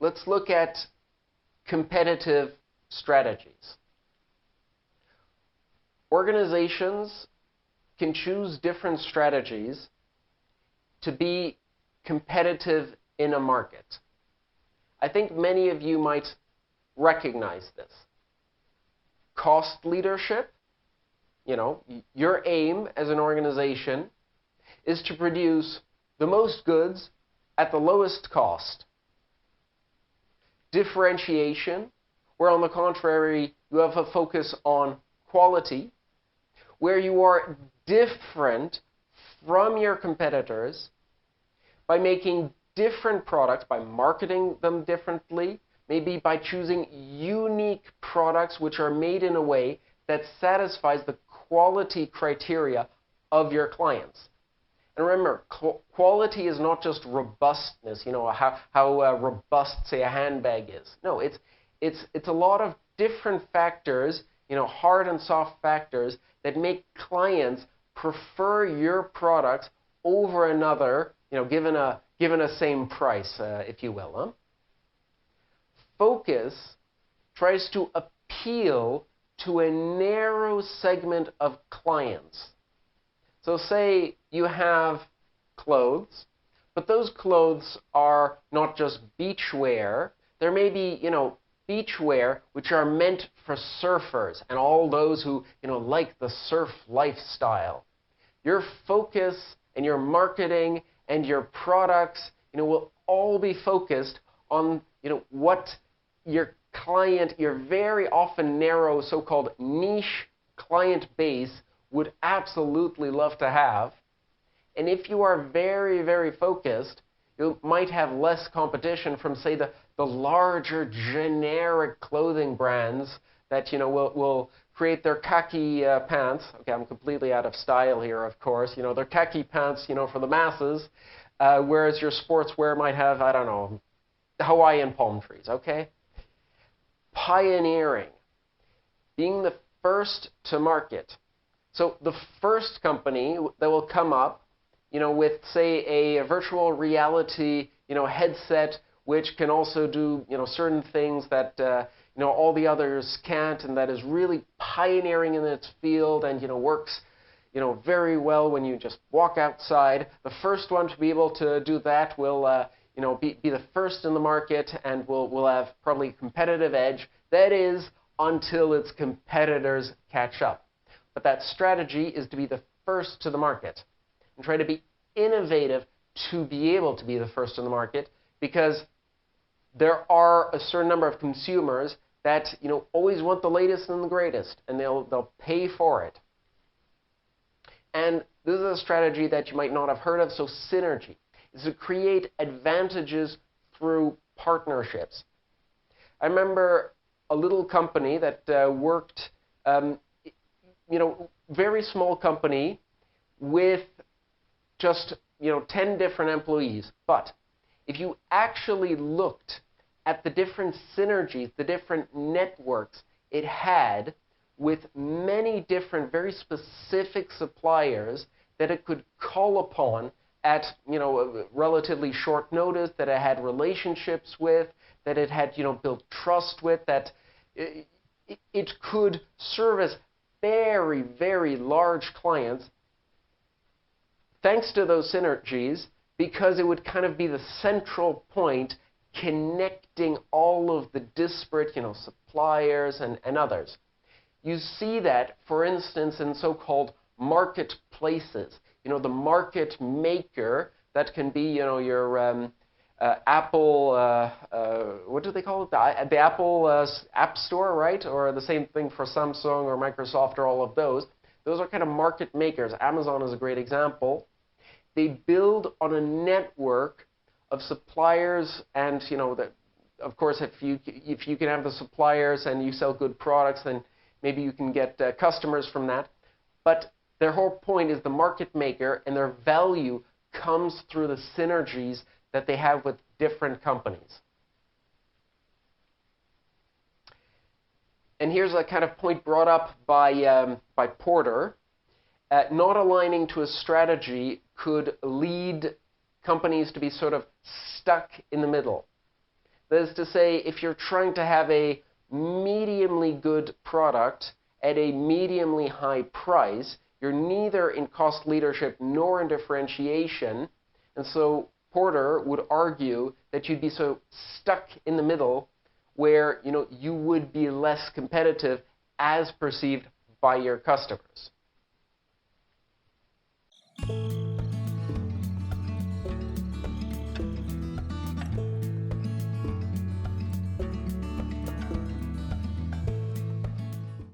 let's look at competitive strategies. Organizations can choose different strategies to be competitive in a market. I think many of you might recognize this. Cost leadership, your aim as an organization is to produce the most goods at the lowest cost. Differentiation, where on the contrary, you have a focus on quality, where you are different from your competitors by making different products, by marketing them differently, maybe by choosing unique products which are made in a way that satisfies the quality criteria of your clients. And remember, quality is not just robustness, how robust, say, a handbag is. No, it's a lot of different factors, hard and soft factors that make clients prefer your product over another, given a same price, if you will. Huh? Focus tries to appeal to a narrow segment of clients. So say you have clothes, but those clothes are not just beachwear. There may be, beachwear which are meant for surfers and all those who, like the surf lifestyle. Your focus and your marketing and your products, will all be focused on, what your client, your very often narrow so-called niche client base would absolutely love to have. And if you are very, very focused, you might have less competition from, say, the larger generic clothing brands that, will create their khaki pants. Okay, I'm completely out of style here, of course. Their khaki pants, for the masses, whereas your sportswear might have, I don't know, Hawaiian palm trees, okay? Pioneering, being the first to market. So the first company that will come up, with, say, a virtual reality, headset, which can also do, certain things that, all the others can't, and that is really pioneering in its field and, works, very well when you just walk outside. The first one to be able to do that will, be the first in the market and will have probably a competitive edge. That is, until its competitors catch up. But that strategy is to be the first to the market and try to be innovative to be able to be the first in the market, because there are a certain number of consumers that always want the latest and the greatest, and they'll pay for it. And this is a strategy that you might not have heard of. So synergy is to create advantages through partnerships. I remember a little company that worked, very small company with just, 10 different employees. But if you actually looked at the different synergies, the different networks it had with many different, very specific suppliers that it could call upon at, relatively short notice, that it had relationships with, that it had, built trust with, that it could service very, very large clients thanks to those synergies, because it would kind of be the central point connecting all of the disparate, suppliers and others. You see that, for instance, in so-called marketplaces. The market maker, that can be, your Apple, what do they call it? The Apple App Store, right? Or the same thing for Samsung or Microsoft or all of those. Those are kind of market makers. Amazon is a great example. They build on a network of suppliers, and that, of course, if you can have the suppliers and you sell good products, then maybe you can get customers from that. But their whole point is the market maker, and their value comes through the synergies that they have with different companies. And here's a kind of point brought up by Porter. Not aligning to a strategy could lead companies to be sort of stuck in the middle. That is to say, if you're trying to have a mediumly good product at a mediumly high price, you're neither in cost leadership nor in differentiation. And so Porter would argue that you'd be so stuck in the middle where you would be less competitive as perceived by your customers.